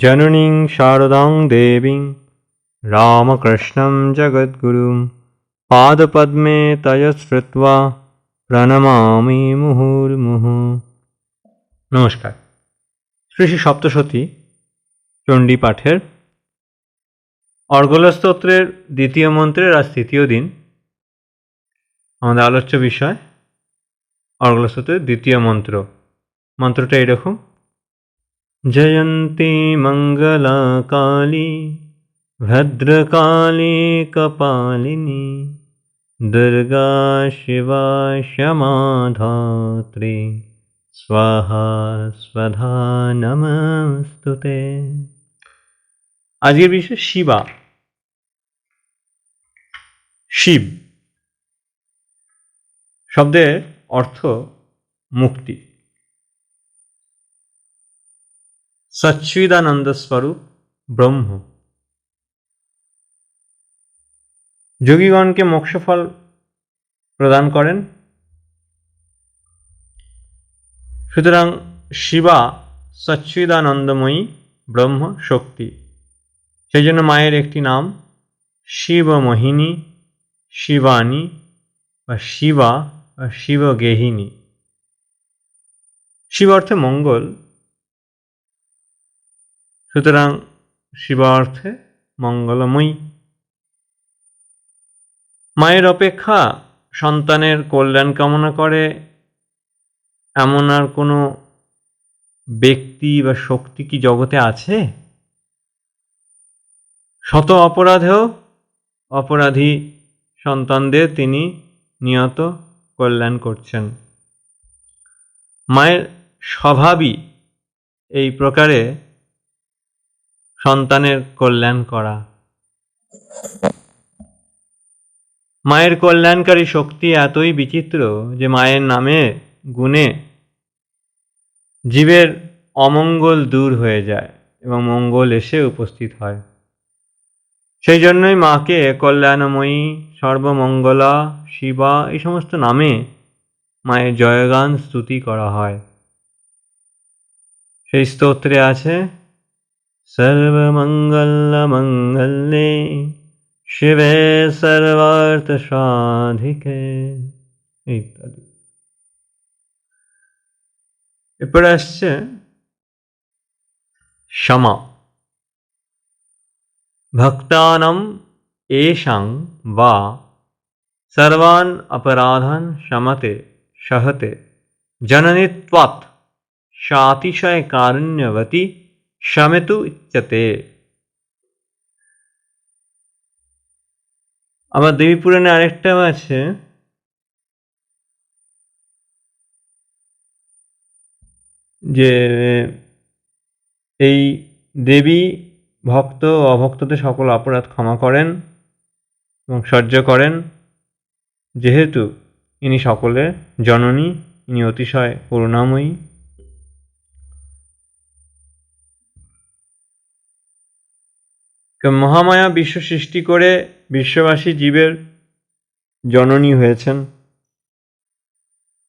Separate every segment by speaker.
Speaker 1: जननीं शारदां देवीं रामकृष्णं जगद्गुरुं पादपद्मे तय श्रुत्वा প্রণমামি মুহুর্মুহু। নমস্কার। শ্রী শ্রী সপ্তশতী চণ্ডী পাঠের অর্গল স্তোত্রের দ্বিতীয় মন্ত্রের আজ তৃতীয় দিন। আমাদের আলোচ্য বিষয় অর্গল স্তোত্রের দ্বিতীয় মন্ত্র। মন্ত্রটা এরকম: জয়ন্তী মঙ্গলা কালী ভদ্রকালী কপালিনী দুর্গা শিবা ক্ষমা ধাত্রী স্বাহা স্বধা নমস্তুতে। আজকের বিষয় শিবা। শিব শব্দের অর্থ মুক্তি। সচ্চিদানন্দ স্বরূপ ব্রহ্ম। যোগীগণকে মোক্ষফল প্রদান করেন। সুতরাং শিবা সচ্চিদানন্দময়ী ব্রহ্ম শক্তি। সেই জন্য মায়ের একটি নাম শিবমোহিনী, শিবানী বা শিবা বা শিবগেহিনী। শিব অর্থে মঙ্গল, সুতরাং শিবা অর্থে মঙ্গলময়ী। মায়ের অপেক্ষা সন্তানের কল্যাণ কামনা করে এমন আর কোনো ব্যক্তি বা শক্তি কি জগতে আছে? শত অপরাধেও অপরাধী সন্তানদের তিনি নিয়ত কল্যাণ করছেন। মায়ের স্বভাবই এই প্রকারে সন্তানের কল্যাণ করা। মায়ের কল্যাণকারী শক্তি এতই বিচিত্র যে মায়ের নামে গুণে জীবের অমঙ্গল দূর হয়ে যায় এবং মঙ্গল এসে উপস্থিত হয়। সেই জন্যই মাকে কল্যাণময়ী, সর্বমঙ্গলা, শিবা এই সমস্ত নামে মায়ের জয়গান স্তুতি করা হয়। সেই স্তোত্রে আছে সর্বমঙ্গল মঙ্গলে শিবে সর্বার্থ সাধিকে ইত্যাদি। এরপরে আসছে ক্ষমা। ভক্তানাম এষাং বা সর্বান অপরাধান শমতে সহতে জননী ত্বৎ সাতিশয় কারুণ্যবতী শমেতু ইচ্যতে। আবার দেবী পুরাণে আরেকটাও আছে, যে এই দেবী ভক্ত ও অভক্তদের সকল অপরাধ ক্ষমা করেন এবং সহ্য করেন, যেহেতু ইনি সকলের জননী, ইনি অতিশয় করুণাময়ী। মহামায়া বিশ্ব সৃষ্টি করে বিশ্ববাসী জীবের জননী হয়েছেন।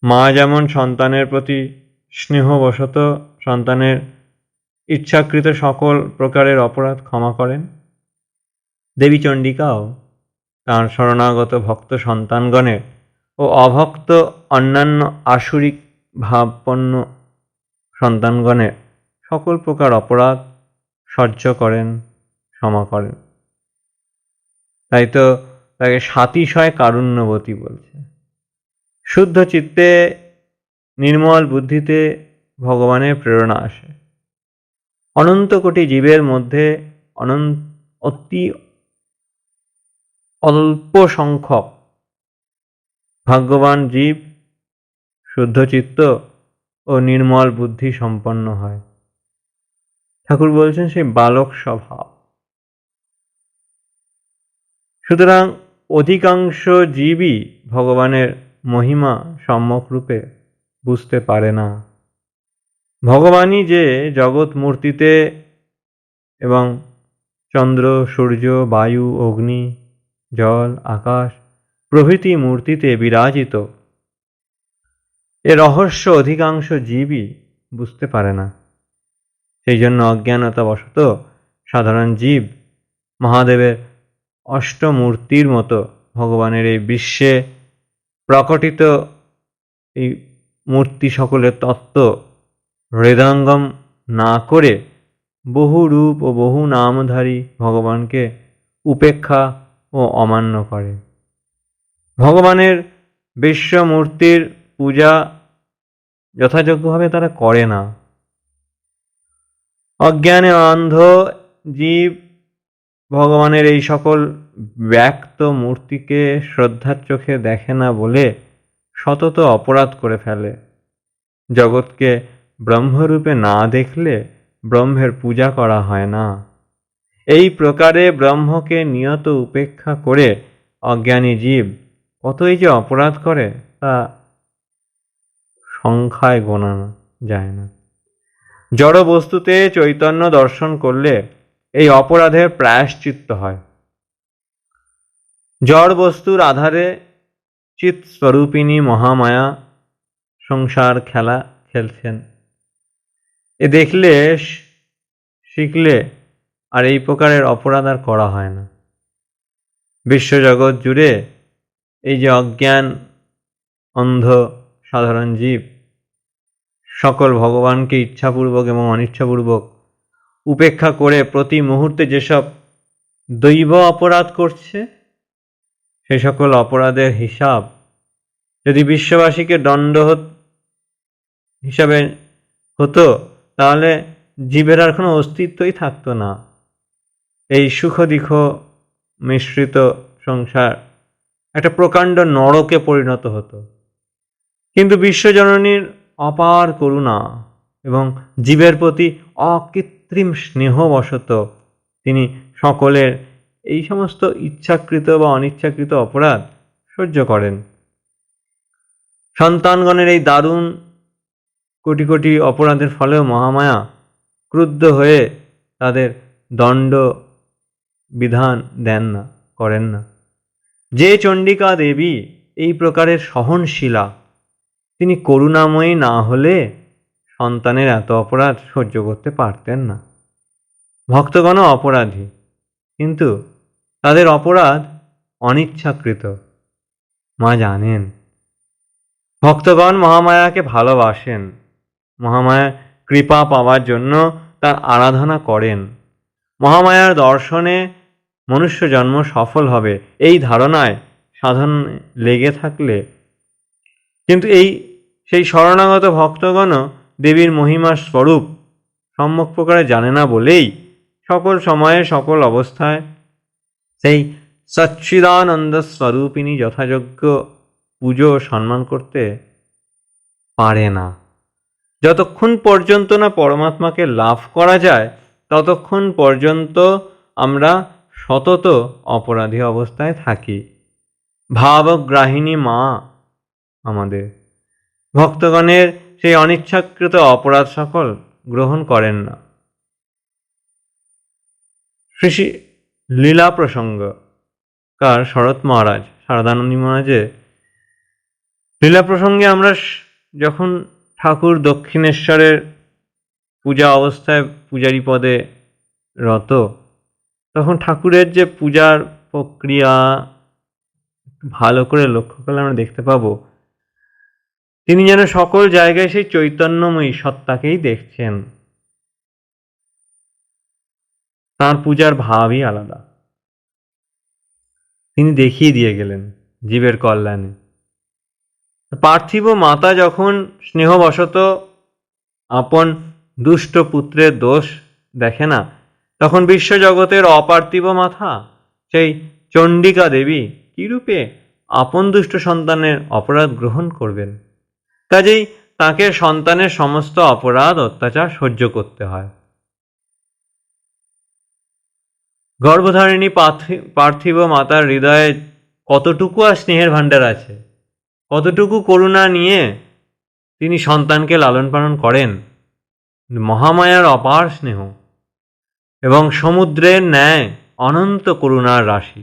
Speaker 1: মা যেমন সন্তানের প্রতি স্নেহবশত সন্তানের ইচ্ছাকৃত সকল প্রকারের অপরাধ ক্ষমা করেন, দেবী চণ্ডিকাও তাঁর শরণাগত ভক্ত সন্তানগণের ও অভক্ত অন্যান্য আসুরিক ভাবপন্ন সন্তানগণের সকল প্রকার অপরাধ সহ্য করেন, ক্ষমা করেন। তাই তো তাকে সাতিশয় কারুণ্যবতী বলছে। শুদ্ধ চিত্তে, নির্মল বুদ্ধিতে ভগবানের প্রেরণা আসে। অনন্ত কোটি জীবের মধ্যে অতি অল্প সংখ্যক ভাগ্যবান জীব শুদ্ধচিত্ত ও নির্মল বুদ্ধি সম্পন্ন হয়। ঠাকুর বলছেন সেই বালক স্বভাব। সুতরাং অধিকাংশ জীবই ভগবানের মহিমা সম্যক রূপে বুঝতে পারে না। ভগবানই যে জগৎ মূর্তিতে এবং চন্দ্র, সূর্য, বায়ু, অগ্নি, জল, আকাশ প্রভৃতি মূর্তিতে বিরাজিত, এ রহস্য অধিকাংশ জীবই বুঝতে পারে না। সেই জন্য অজ্ঞানতাবশত সাধারণ জীব মহাদেবের অষ্টমূর্তির মতো ভগবানের এই বিশ্বে প্রকটিত এই মূর্তি সকলের তত্ত্ব হৃদয়ঙ্গম না করে বহু রূপ ও বহু নামধারী ভগবানকে উপেক্ষা ও অমান্য করে। ভগবানের বিশ্বমূর্তির পূজা যথাযোগ্যভাবে তারা করে না। অজ্ঞানে অন্ধ জীব ভগবানের এই সকল ব্যক্ত মূর্তিকে শ্রদ্ধার চোখে দেখে না বলে সতত অপরাধ করে ফেলে। জগৎকে ব্রহ্মরূপে না দেখলে ব্রহ্মের পূজা করা হয় না। এই প্রকারে ব্রহ্মকে নিয়ত উপেক্ষা করে অজ্ঞানী জীব কতই যে অপরাধ করে তা সংখ্যায় গোনা যায় না। জড় বস্তুতে চৈতন্য দর্শন করলে এই অপরাধের প্রায়শ্চিত্ত হয়। জড় বস্তুর আধারে চিৎ স্বরূপিণী মহামায়া সংসার খেলা খেলছেন। এ দেখলে শিখলে আর এই প্রকারের অপরাধ আর করা হয় না। বিশ্বজগৎ জুড়ে এই যে অজ্ঞান অন্ধ সাধারণ জীব সকল ভগবানকে ইচ্ছাপূর্বক এবং অনিচ্ছাপূর্বক উপেক্ষা করে প্রতি মুহূর্তে যেসব দৈব অপরাধ করছে, সে সকল অপরাধের হিসাব যদি বিশ্ববাসীকে দণ্ড হিসাবে হতো তাহলে জীবের আর কোনো অস্তিত্বই থাকতো না। এই সুখ দুঃখ মিশ্রিত সংসার একটা প্রকাণ্ড নরকে পরিণত হতো। কিন্তু বিশ্বজননীর অপার করুণা এবং জীবের প্রতি অকৃত্রিম স্নেহবশত তিনি সকলের এই সমস্ত ইচ্ছাকৃত বা অনিচ্ছাকৃত অপরাধ সহ্য করেন। সন্তানগণের এই দারুণ কোটি কোটি অপরাধের ফলেও মহামায়া ক্রুদ্ধ হয়ে তাদের দণ্ড বিধান দেন না, করেন না। যে চণ্ডিকা দেবী এই প্রকারের সহনশীলা, তিনি করুণাময়ী না হলে সন্তানের এত অপরাধ সহ্য করতে পারতেন না। ভক্তগণও অপরাধী, কিন্তু তাদের অপরাধ অনিচ্ছাকৃত। মা জানেন ভক্তগণ মহামায়াকে ভালোবাসেন, মহামায়ার কৃপা পাওয়ার জন্য তার আরাধনা করেন। মহামায়ার দর্শনে মনুষ্য জন্ম সফল হবে এই ধারণায় সাধনে লেগে থাকলে, কিন্তু সেই শরণাগত ভক্তগণও দেবীর মহিমার স্বরূপ সম্যক প্রকারে জানে না বলেই সকল সময়ে সকল অবস্থায় সেই সচ্চিদানন্দ স্বরূপিণী যথাযোগ্য পুজো সম্মান করতে পারে না। যতক্ষণ পর্যন্ত না পরমাত্মাকে লাভ করা যায় ততক্ষণ পর্যন্ত আমরা সতত অপরাধী অবস্থায় থাকি। ভাবগ্রাহিণী মা আমাদের ভক্তগণের সেই অনিচ্ছাকৃত অপরাধ সকল গ্রহণ করেন না। শ্রী লীলা প্রসঙ্গকার শরৎ মহারাজ শারদানন্দী মহারাজের লীলা প্রসঙ্গে আমরা যখন ঠাকুর দক্ষিণেশ্বরের পূজা অবস্থায় পূজারী পদে রত, তখন ঠাকুরের যে পূজার প্রক্রিয়া ভালো করে লক্ষ্য করলে আমরা দেখতে পাবো তিনি যেন সকল জায়গায় সেই চৈতন্যময়ী সত্তাকেই দেখছেন। তার পূজার ভাবই আলাদা। তিনি দেখিয়ে দিয়ে গেলেন জীবের কল্যাণে। পার্থিব মাতা যখন স্নেহবশত আপন দুষ্ট পুত্রের দোষ দেখে না, তখন বিশ্বজগতের অপার্থিব মাতা সেই চণ্ডিকা দেবী কিরূপে আপন দুষ্ট সন্তানের অপরাধ গ্রহণ করবেন? কাজেই তাকে সন্তানের সমস্ত অপরাধ অত্যাচার সহ্য করতে হয়। গর্ভধারিণী পার্থিব মাতার হৃদয়ে কতটুকু আর স্নেহের ভাণ্ডার আছে, কতটুকু করুণা নিয়ে তিনি সন্তানকে লালন পালন করেন। মহামায়ার অপার স্নেহ এবং সমুদ্রের ন্যায় অনন্ত করুণার রাশি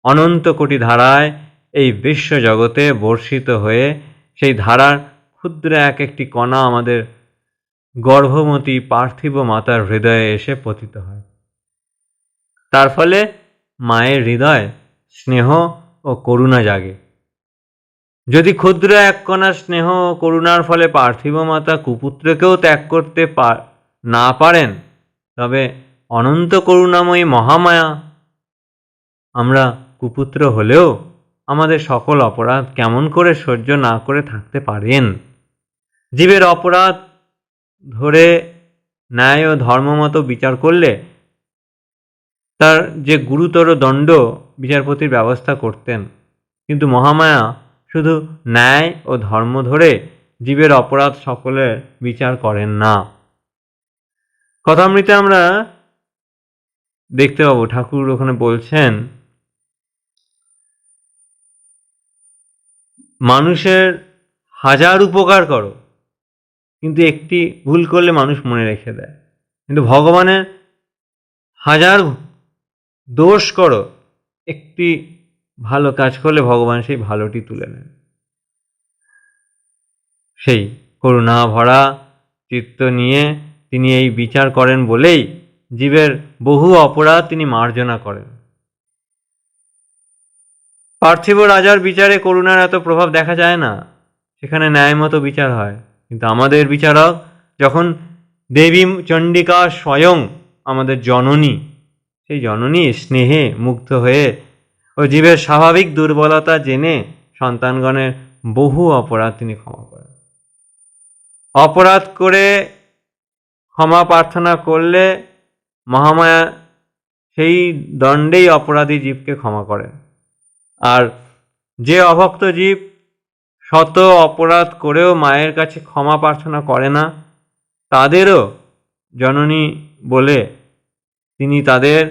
Speaker 1: অনন্ত কোটি ধারায় এই বিশ্ব জগতে বর্ষিত হয়ে সেই ধারার ক্ষুদ্র এক একটি কণা আমাদের গর্ভবতী পার্থিব মাতার হৃদয়ে এসে পতিত হয়। তার ফলে মায়ের হৃদয় স্নেহ ও করুণা জাগে। যদি ক্ষুদ্র এক কণা স্নেহ ও করুণার ফলে পার্থিব মাতা কুপুত্রকেও ত্যাগ করতে না পারেন, তবে অনন্ত করুণাময়ী মহামায়া আমরা কুপুত্র হলেও আমাদের সকল অপরাধ কেমন করে সহ্য না করে থাকতে পারেন? জীবের অপরাধ ধরে ন্যায় ও ধর্মমতো বিচার করলে তার যে গুরুতর দণ্ড বিচারপতির ব্যবস্থা করতেন, কিন্তু মহামায়া শুধু ন্যায় ও ধর্ম ধরে জীবের অপরাধ সকলের বিচার করেন না। কথামৃতে আমরা দেখতে পাবো ঠাকুর ওখানে বলছেন, মানুষের হাজার উপকার করো, কিন্তু একটি ভুল করলে মানুষ মনে রেখে দেয়। কিন্তু ভগবানের হাজার দোষ করো, একটি ভালো কাজ করলে ভগবান সেই ভালোটি তুলে নেন। সেই করুণা ভরা চিত্ত নিয়ে তিনি এই বিচার করেন বলেই জীবের বহু অপরাধ তিনি মার্জনা করেন। পার্থিব রাজার বিচারে করুণার এত প্রভাব দেখা যায় না, সেখানে ন্যায়মতো বিচার হয়। কিন্তু আমাদের বিচারক যখন দেবী চণ্ডিকা স্বয়ং আমাদের জননী, সেই জননী স্নেহে মুগ্ধ হয়ে ও জীবের স্বাভাবিক দুর্বলতা জেনে সন্তানগণের বহু অপরাধ তিনি ক্ষমা করেন। অপরাধ করে ক্ষমা প্রার্থনা করলে মহামায়া সেই দণ্ডেই অপরাধী জীবকে ক্ষমা করেন। আর যে অভক্ত জীব শত অপরাধ করেও মায়ের কাছে ক্ষমা প্রার্থনা করে না, তাদেরও জননী বলে তিনি তাদের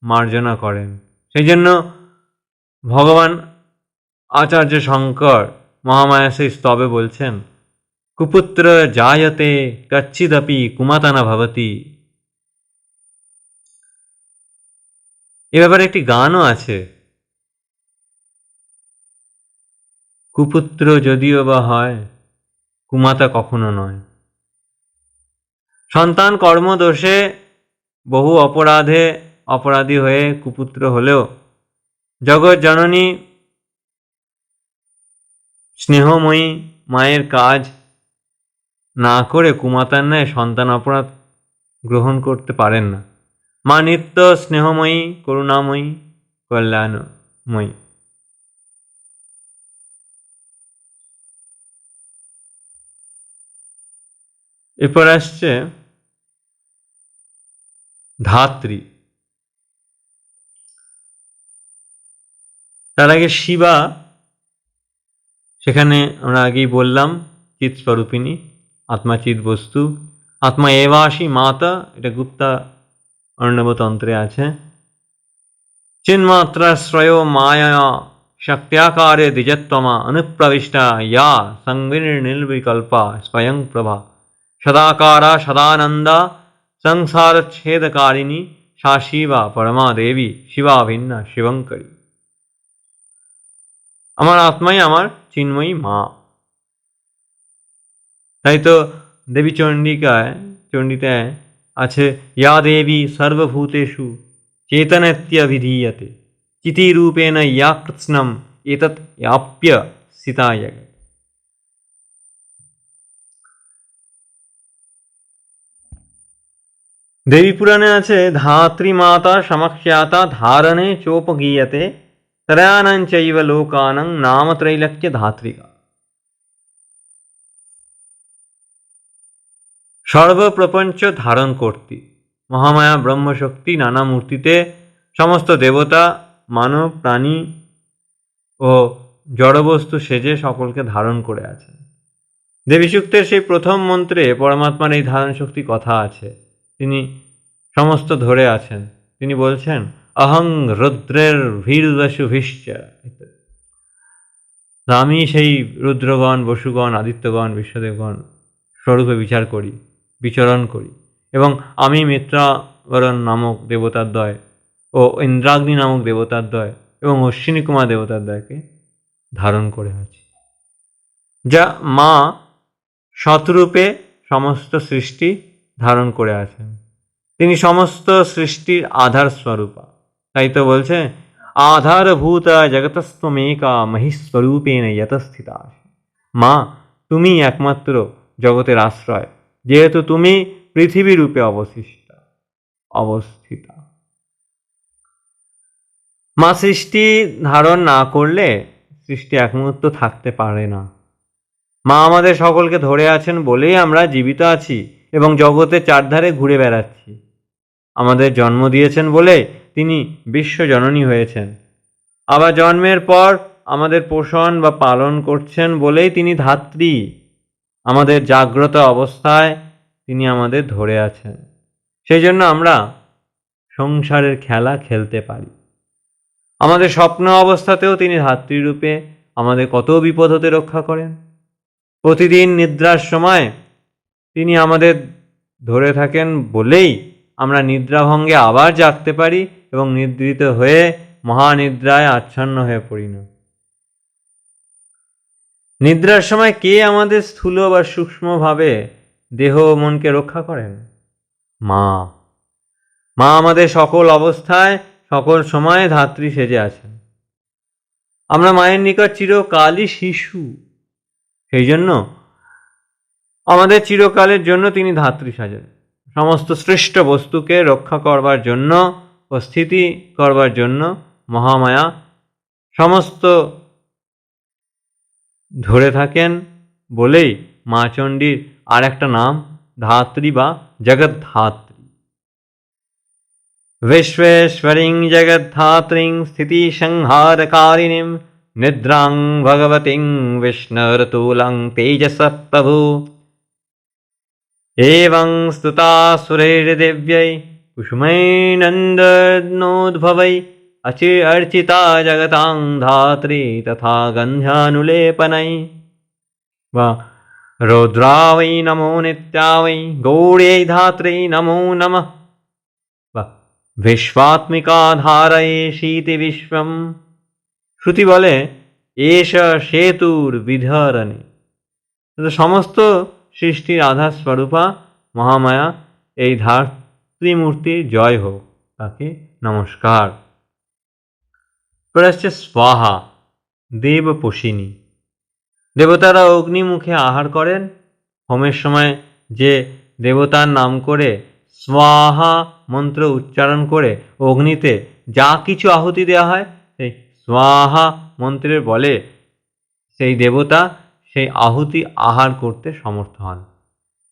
Speaker 1: মার্জনা করেন। সেই জন্য ভগবান আচার্য শঙ্কর মহামায়া সেই স্তবে বলছেন, কুপুত্র জায়তে কচ্চিদপি কুমাতানা ভবতি। এ ব্যাপারে একটি গানও আছে, কুপুত্র যদিও বা হয় কুমাতা কখনো নয়। সন্তান কর্মদোষে বহু অপরাধে অপরাধী হয়ে কুপুত্র হলেও জগৎ জননী স্নেহময়ী মায়ের কাজ না করে কুমাতার ন্যায় সন্তান অপরাধ গ্রহণ করতে পারেন না। মা নিত্য স্নেহময়ী, করুণাময়ী, কল্যাণময়ী। এরপর আসছে ধাত্রী। তার আগে শিবা, সেখানে আমরা আগেই বললাম চিৎ স্বরূপিণী, আত্মা চিৎ বস্তু, আত্মা এবাসী মাতা, এটা গুপ্তা অর্ণবতন্ত্রে আছে। চিন্মাত্রাশ্রয় মায়া শক্ত্যাকারে দ্বিজত্বমা অনুপ্রবিষ্টা ইয়া সংবির্নির্বিকল্পা স্বয়ং প্রভা সদাকারা সদানন্দা সংসারচ্ছেদকারিণী সা শিবা পরমা দেবী শিবা ভিন্না শিবঙ্করী। আমার আত্মাই আমার চিন্ময়ী মা। তাই তো দেবী চণ্ডীতে আছে, ইয়া দেবী সর্বভূতেষু চেতনত্যভিধীয়তে চিতিরূপেণ ইয়া কৃৎস্নম এতৎ ইয়াপ্য সিতায়। দেবী পুরাণে আছে, ধাত্রী মাতা সমখ্যাতা ধারণে চোপগীয়তে ত্রয়াণঞ্চৈব লোকানাং নাম ত্রৈলোক্য ধাত্রিকা। সর্বপ্রপঞ্চ ধারণ কর্তী মহামায়া ব্রহ্মশক্তি নানা মূর্তিতে সমস্ত দেবতা, মানব, প্রাণী ও জড়বস্তু সেজে সকলকে ধারণ করে আছেন। দেবী সূক্তের সেই প্রথম মন্ত্রে পরমাত্মার এই ধারণ শক্তি কথা আছে। তিনি সমস্ত ধরে আছেন। তিনি বলছেন, অহং রুদ্রের ভীর্বসুভিশ্চ। আমি সেই রুদ্রগণ, বসুগণ, আদিত্যগণ, বিশ্বদেবগণ স্বরূপে বিচরণ করি এবং আমি মিত্রাবরণ নামক দেবতার দ্বয় ও ইন্দ্রাগ্নি নামক দেবতার দ্বয় এবং অশ্বিনী কুমার দেবতার দ্বয়কে ধারণ করে আছি। যা মা সৎরূপে সমস্ত সৃষ্টি ধারণ করে আছেন। তিনি সমস্ত সৃষ্টির আধার স্বরূপা। তাই তো বলছে আধারভূত জগতস্ত্বমেকা মহিস্বরূপেণ যতস্থিতা। মা, তুমি একমাত্র জগতের আশ্রয়, যেহেতু তুমি পৃথিবী রূপে অবস্থিতা। মা সৃষ্টি ধারণ না করলে সৃষ্টি এক মুহূর্ত থাকতে পারে না। মা আমাদের সকলকে ধরে আছেন বলেই আমরা জীবিত আছি এবং জগতের চারধারে ঘুরে বেড়াচ্ছি। আমাদের জন্ম দিয়েছেন বলে তিনি বিশ্বজননী হয়েছেন। আবার জন্মের পর আমাদের পোষণ বা পালন করছেন বলেই তিনি ধাত্রী। আমাদের জাগ্রত অবস্থায় তিনি আমাদের ধরে আছেন, সেই জন্য আমরা সংসারের খেলা খেলতে পারি। আমাদের স্বপ্ন অবস্থাতেও তিনি ধাত্রীরূপে আমাদের কত বিপদ হতে রক্ষা করেন। প্রতিদিন নিদ্রার সময় তিনি আমাদের ধরে থাকেন বলেই আমরা নিদ্রাভঙ্গে আবার জাগতে পারি এবং নিদ্রিত হয়ে মহানিদ্রায় আচ্ছন্ন হয়ে পড়ি না। নিদ্রার সময় কে আমাদের স্থূল বা সূক্ষ্মভাবে দেহ ও মনকে রক্ষা করেন? মা। মা আমাদের সকল অবস্থায় সকল সময় ধাত্রী সেজে আছেন। আমরা মায়ের নিকট চিরকালই শিশু, সেই জন্য আমাদের চিরকালের জন্য তিনি ধাত্রী সাজেন। সমস্ত সৃষ্ট বস্তুকে রক্ষা করবার জন্য ও স্থিতি করবার জন্য মহামায়া সমস্ত ধরে থাকেন বলেই মা চণ্ডীর আর একটা নাম ধাত্রী বা জগদ্ধাত্রী। विश्वेश्वरीं जगद्धात्रीं स्थितिसंहारकारिणीं निद्रां भगवतीं विष्णुर्तुलं तेजसः प्रभु एवं स्तुता सुरैर्दिव्यै कुसुमैर्नन्दनोद्भवै अर्चिता जगतां धात्री तथा गन्ध्यानुलेपनै वा रौद्रा वै नमो नित्या वै गौर्यै धात्र्यै नमो नमः विश्वात्मिका धारये शीति विश्वम। শ্রুতি বলে এষ সেতুর বিধরণী। সমস্ত সৃষ্টির আধার স্বরূপা মহামায়া এই ধাত্রীমূর্তির জয় হোক, তাকে নমস্কার। পরে আসছে স্বাহা, দেবপোষিনী। দেবতারা অগ্নিমুখে আহার করেন। হোমের সময় যে দেবতার নাম করে স্বাহা মন্ত্র উচ্চারণ করে অগ্নিতে যা কিছু আহুতি দেওয়া হয়, সেই স্বাহা মন্ত্রের বলে সেই দেবতা সেই আহুতি আহার করতে সমর্থ হন।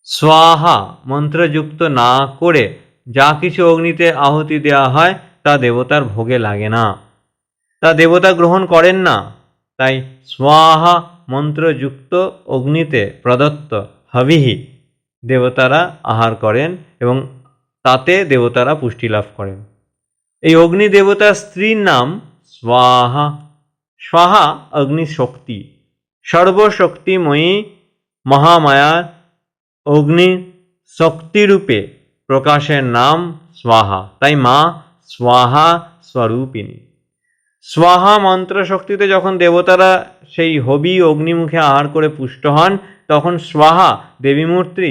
Speaker 1: স্বাহা মন্ত্রযুক্ত না করে যা কিছু অগ্নিতে আহুতি দেওয়া হয় তা দেবতার ভোগে লাগে না, তা দেবতা গ্রহণ করেন না। তাই স্বাহা মন্ত্রযুক্ত অগ্নিতে প্রদত্ত হবিহি দেবতারা আহার করেন এবং তাতে দেবতারা পুষ্টি লাভ করেন। এই অগ্নি দেবতার স্ত্রীর নাম স্বাহা। স্বাহা অগ্নিশক্তি, সর্বশক্তিময়ী মহামায়ার অগ্নি শক্তিরূপে প্রকাশের নাম স্বাহা। তাই মা স্বাহা স্বরূপিণী। স্বাহা মন্ত্র শক্তিতে যখন দেবতারা সেই হবি অগ্নিমুখে আহার করে পুষ্ট হন, তখন স্বাহা দেবীমূর্তি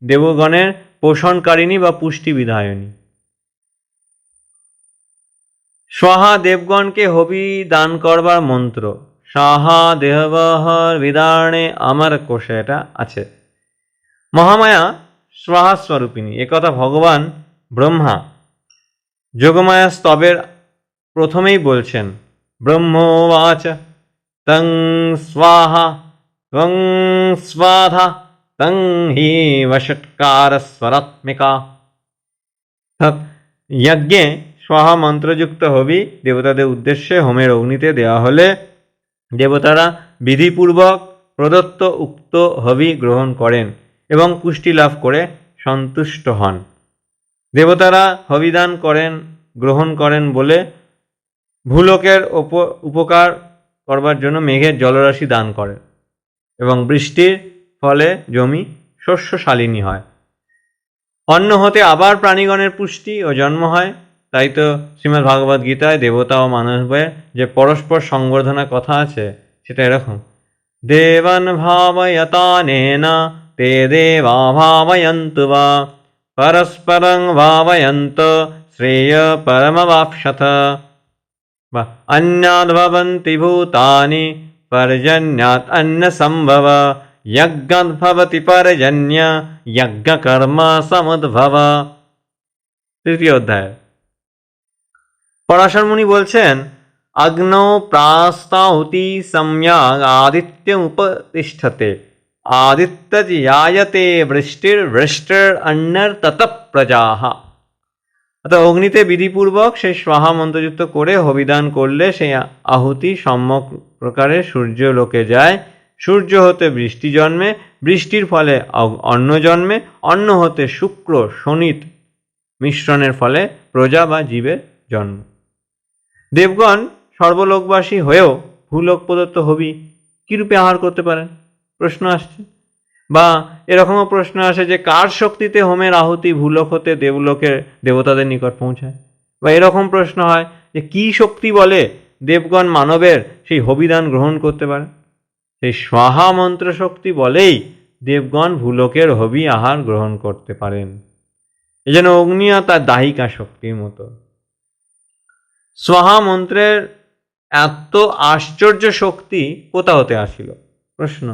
Speaker 1: দেবগণের পোষণকারিণী বা পুষ্টি বিধায়িনী। স্বাহা দেবগণকে হবি দান করবার মন্ত্র। সাহা দেহবহর বিদারণে আমার কোষে এটা আছে। মহামায়া স্বাহা স্বরূপিণী, একথা ভগবান ব্রহ্মা যোগমায়া স্তবের প্রথমেই বলছেন। ব্রহ্মোবাচ তং স্বাহা ত্বং স্বাধা তং হি বষটকার স্বরাত্মিকা। যজ্ঞে স্বাহা মন্ত্রযুক্ত হবি দেবতাদের উদ্দেশ্যে হোমের অগ্নিতে দেওয়া হলে দেবতারা বিধিপূর্বক প্রদত্ত উক্ত হবি গ্রহণ করেন এবং পুষ্টি লাভ করে সন্তুষ্ট হন। দেবতারা হবিদান গ্রহণ করেন বলে ভূলোকের উপকার করবার জন্য মেঘের জলরাশি দান করেন এবং বৃষ্টির ফলে জমি শস্যশালিনী হয়। অন্ন হতে আবার প্রাণীগণের পুষ্টি ও জন্ম হয়। তাই তো শ্রীমদ্ ভাগবত গীতায় দেবতা ও মানবের যে পরস্পর সংবর্ধনার কথা আছে সেটা এরকম। দেবান ভাবয়তানেন ते देवा भावयन्तु वा परस्परं भावयन्त श्रेय परमवाप्स्यथ वा अन्याद्भवन्ति भूतानि पर्जन्यात् अन्नसम्भव यज्ञात् भवति पर्जन्य यज्ञकर्म समुद्भव। তৃতীয় অধ্যায়। পরাশর মুনি বলছেন, অগ্নৌ প্রাস্তাহুতি সম্যাগ আদিত্যমুপতিষ্ঠতে আদিত্যজায়তে বৃষ্টির বৃষ্টির অন্যর ততঃ প্রজাঃ। অর্থাৎ অগ্নিতে বিধিপূর্বক সেই স্বাহা মন্ত্রযুক্ত করে হবিদান করলে সেই আহুতি সম্যক প্রকারে সূর্য লোকে যায়, সূর্য হতে বৃষ্টি জন্মে, বৃষ্টির ফলে অন্ন জন্মে, অন্ন হতে শুক্র শনিত মিশ্রণের ফলে প্রজা বা জীবের জন্ম। দেবগণ সর্বলোকবাসী হয়েও ভূলোক প্রদত্ত হবি কীরূপে আহার করতে পারেন প্রশ্ন আসছে। বা এরকমও প্রশ্ন আসে যে কার শক্তিতে হোমের আহুতি ভূলোক হতে দেবলোকের দেবতাদের নিকট পৌঁছায়। বা এরকম প্রশ্ন হয় যে কী শক্তি বলে দেবগণ মানবের সেই হবিদান গ্রহণ করতে পারে। সেই স্বাহা মন্ত্র শক্তি বলেই দেবগণ ভূলোকের হবি আহার গ্রহণ করতে পারেন। এই জন্য অগ্নিও তার দাহিকা শক্তির মতো। স্বাহা মন্ত্রের এত আশ্চর্য শক্তি কোথা হতে আসিল প্রশ্ন।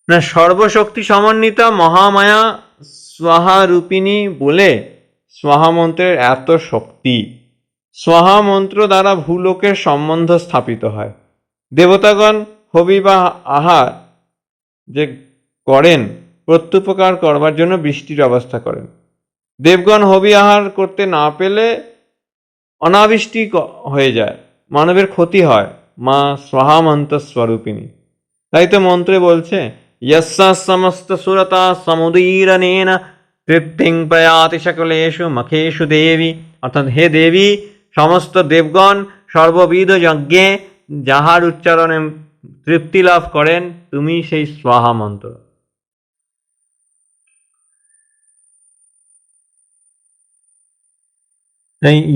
Speaker 1: না, সর্বশক্তি সমন্বিতা মহামায়া স্বাহা রূপিণী বলে স্বাহা মন্ত্রের এত শক্তি। স্বাহা মন্ত্র দ্বারা ভূলোকের সম্বন্ধ স্থাপিত হয়। দেবতাগণ হবি বা আহার যে করেন প্রত্যুপকার করবার জন্য বৃষ্টির ব্যবস্থা করেন। দেবগণ হবি আহার করতে না পেলে অনাবৃষ্টি হয়ে যায়, মানবের ক্ষতি হয় মা স্বাহা মন্ত্র স্বরূপিণী। তাই তো মন্ত্রে বলছে यस्या समस्त सुरता समुदीरनेन তৃপ্তিং প্রয়াতি সকলেষু মখেষু দেবী। অর্থাৎ হে দেবী, সমস্ত দেবগণ সর্ববিধ যজ্ঞে যাহার উচ্চারণে তৃপ্তি লাভ করেন তুমি সেই স্বাহা মন্ত্র।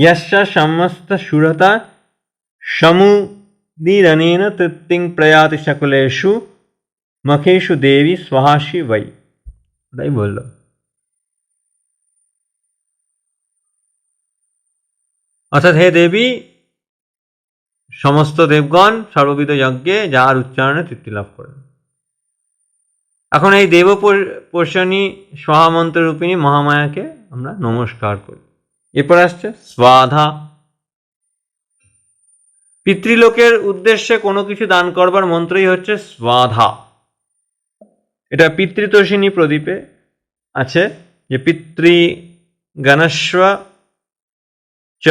Speaker 1: यस्या समस्त सुरता समुदीरनेन तृप्तिं प्रयाति सकलेषु মখেষু দেবী স্বাহাসি বৈ। তাই বলল। অর্থাৎ হে দেবী, সমস্ত দেবগণ সর্ববিধ যজ্ঞে যাহার উচ্চারণে তৃপ্তি লাভ করেন। এখন এই দেব পোষণী স্বাহা মন্ত্র রূপিণী মহামায়াকে আমরা নমস্কার করি। এরপর আসছে স্বাধা। পিতৃলোকের উদ্দেশ্যে কোনো কিছু দান করবার মন্ত্রই হচ্ছে স্বাধা। এটা পিতৃতোষিণী প্রদীপে আছে যে পিতৃগণস্ব চ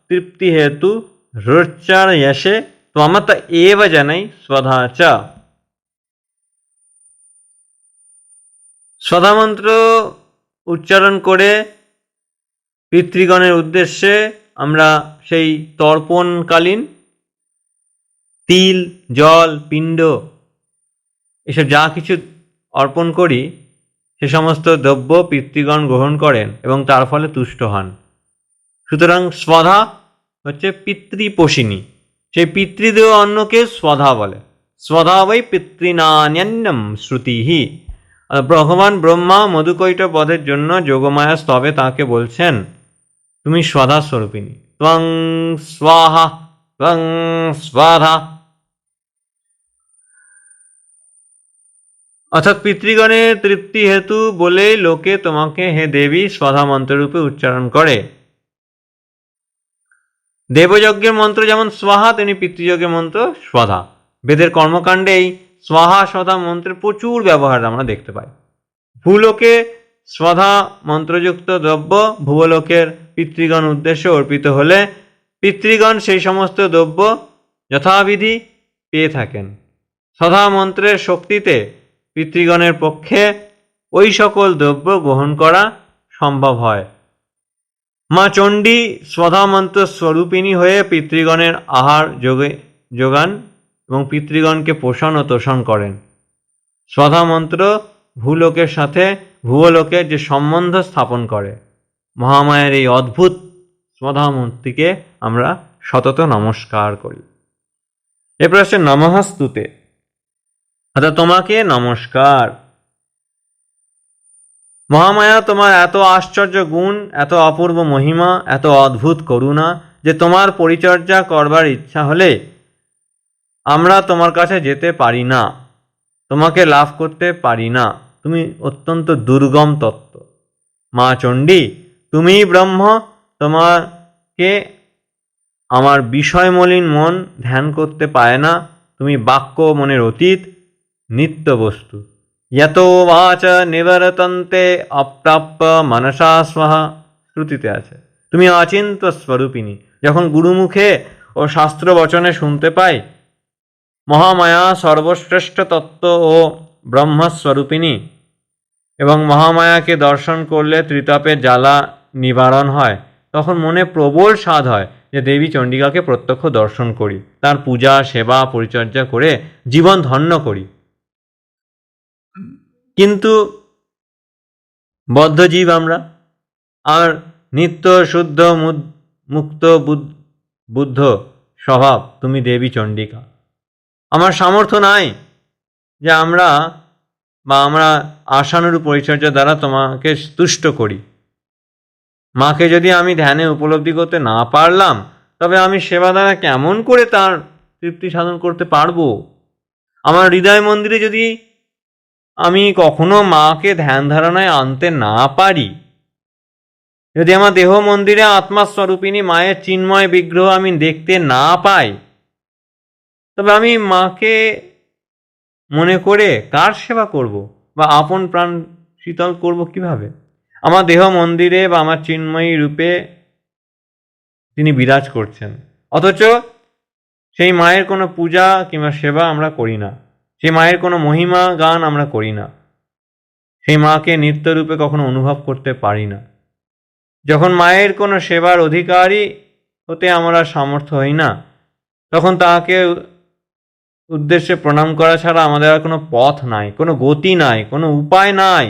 Speaker 1: তৃপ্তি হেতু রোচ্চারয়সে ত্বমত এব জানাই স্বধা চ। স্বধা মন্ত্র উচ্চারণ করে পিতৃগণের উদ্দেশ্যে আমরা সেই তর্পণকালীন তিল, জল, পিণ্ড এসব যা কিছু অর্পণ করি সে সমস্ত দ্রব্য পিতৃগণ গ্রহণ করেন এবং তার ফলে তুষ্ট হন। সুতরাং স্বধা হচ্ছে পিতৃপোষিণী। সেই পিতৃদেয় অন্নকে স্বধা বলে। স্বধা বৈ পিতৃনান্যন্নম শ্রুতিহি। ভগবান ব্রহ্মা মধুকৈট বধের জন্য যোগমায়া স্তবে তাকে বলছেন তুমি স্বধা স্বরূপিণী, ত্বং স্বাহা ত্বং স্বাধা। অর্থাৎ পিতৃগণের তৃপ্তি হেতু বলেই লোকে তোমাকে হে দেবী স্বধা মন্ত্ররূপে উচ্চারণ করে। দেবযজ্ঞের মন্ত্র যেমন স্বাহা তেমনি পিতৃযজ্ঞের মন্ত্র স্বধা। বেদের কর্মকাণ্ডে এই স্বাহা স্বধা মন্ত্রের প্রচুর ব্যবহার আমরা দেখতে পাই। ভূলোকে স্বধা মন্ত্রযুক্ত দ্রব্য ভূলোকের পিতৃগণ উদ্দেশ্যে অর্পিত হলে পিতৃগণ সেই সমস্ত দ্রব্য যথাবিধি পেয়ে থাকেন। স্বধা মন্ত্রের শক্তিতে পিতৃগণের পক্ষে ওই সকল দ্রব্য গ্রহণ করা সম্ভব হয়। মা চণ্ডী স্বধা মন্ত্র স্বরূপিণী হয়ে পিতৃগণের আহার যোগান এবং পিতৃগণকে পোষণ ও তোষণ করেন। স্বধা মন্ত্র ভূলোকের সাথে ভূলোকের যে সম্বন্ধ স্থাপন করে। মহামায়ার এই অদ্ভুত স্বধা মন্ত্রীকে আমরা সতত নমস্কার করি। এরপর আসছে নমঃস্তুতে, অর্থাৎ তোমাকে নমস্কার। মহামায়া, তোমার এত আশ্চর্য গুণ, এত অপূর্ব মহিমা, এত অদ্ভুত করুণা যে তোমার পরিচর্যা করবার ইচ্ছা হলে আমরা তোমার কাছে যেতে পারি না, তোমাকে লাভ করতে পারি না। তুমি অত্যন্ত দুর্গম তত্ত্ব। মা চণ্ডী, তুমিই ব্রহ্ম। তোমাকে আমার বিষয়মলিন মন ধ্যান করতে পায় না। তুমি বাক্য মনের অতীত, নিত্য বস্তু। यतो वाच निवर्तन्ते অপ্রাপ্য মনসা স্বাহা, শ্রুতিতে আছে। তুমি অচিন্ত স্বরূপিণী। যখন গুরুমুখে ও শাস্ত্র বচনে শুনতে পাই মহামায়া সর্বশ্রেষ্ঠ তত্ত্ব ও ব্রহ্মস্বরূপিণী, এবং মহামায়াকে দর্শন করলে ত্রিতাপের জ্বালা নিবারণ হয়, তখন মনে প্রবল সাধ হয় যে দেবী চণ্ডিকাকে প্রত্যক্ষ দর্শন করি, তার পূজা সেবা পরিচর্যা করে জীবন ধন্য করি। কিন্তু বদ্ধজীব আমরা, আর নিত্য শুদ্ধ মুক্ত বুদ্ধ স্বভাব তুমি দেবী চণ্ডিকা। আমার সামর্থ্য নাই যে আমরা আশানুরূপ পরিচর্যা দ্বারা তোমাকে তুষ্ট করি। মাকে যদি আমি ধ্যানে উপলব্ধি করতে না পারলাম, তবে আমি সেবা দ্বারা কেমন করে তার তৃপ্তি সাধন করতে পারবো? আমার হৃদয় মন্দিরে যদি আমি কখনো মাকে ধ্যান ধারণায় আনতে না পারি, যদি আমার দেহ মন্দিরে আত্মাস্বরূপিণী মায়ের চিন্ময় বিগ্রহ আমি দেখতে না পাই, তবে আমি মাকে মনে করে কার সেবা করব বা আপন প্রাণ শীতল করব কিভাবে? আমার দেহ মন্দিরে বা আমার চিন্ময়ী রূপে তিনি বিরাজ করছেন, অথচ সেই মায়ের কোনো পূজা কিংবা সেবা আমরা করি না, সেই মায়ের কোনো মহিমা গান আমরা করি না, সেই মাকে নিত্যরূপে কখনো অনুভব করতে পারি না। যখন মায়ের কোনো সেবার অধিকারী হতে আমরা সামর্থ্য হই না, তখন তাকে উদ্দেশ্যে প্রণাম করা ছাড়া আমাদের আর কোনো পথ নাই, কোনো গতি নাই, কোনো উপায় নাই।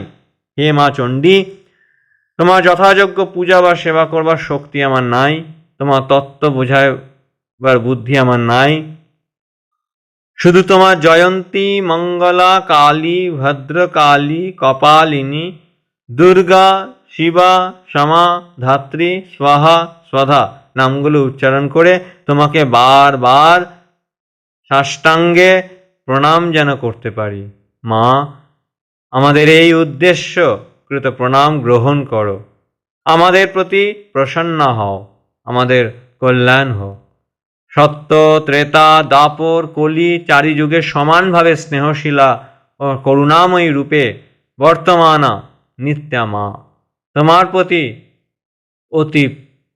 Speaker 1: হে মা চণ্ডী, তোমার যথাযোগ্য পূজা বা সেবা করবার শক্তি আমার নাই, তোমার তত্ত্ব বোঝাবার বুদ্ধি আমার নাই। শুধু তোমার জয়ন্তী, মঙ্গলা, কালী, ভদ্রকালী, কপালিনী, দুর্গা, শিবা, সমা, ধাত্রী, স্বাহা, স্বধা নামগুলো উচ্চারণ করে তোমাকে বারবার সাষ্টাঙ্গে প্রণাম যেন করতে পারি। মা, আমাদের এই উদ্দেশ্য কৃত প্রণাম গ্রহণ করো, আমাদের প্রতি প্রসন্ন হও, আমাদের কল্যাণ হও। সত্য, ত্রেতা, দাপর, কলি চারি যুগে সমানভাবে স্নেহশীলা ও করুণাময়ী রূপে বর্তমানা নিত্যা মা, তোমার প্রতি অতি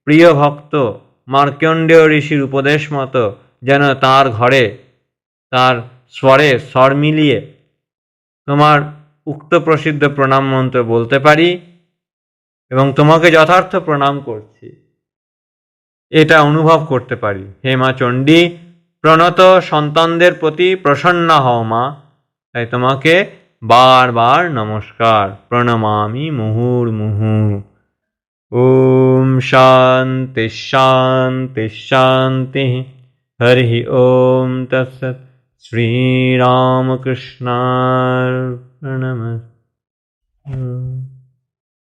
Speaker 1: প্রিয় ভক্ত মার্কণ্ডেয় ঋষির উপদেশ মতো যেন তার ঘরে তার স্বরে স্বর মিলিয়ে তোমার উক্ত প্রসিদ্ধ প্রণাম মন্ত্র বলতে পারি এবং তোমাকে যথার্থ প্রণাম করছি এটা অনুভব করতে পারি। হে মা চণ্ডী, প্রণত সন্তানদের প্রতি প্রসন্ন হও মা, তাই তোমাকে বারবার নমস্কার, প্রণমামি মুহুর্মুহু। ওম শান্তি শান্তি শান্তি। হরি ওম তৎসৎ। শ্রীরামকৃষ্ণার্পণমস্তু।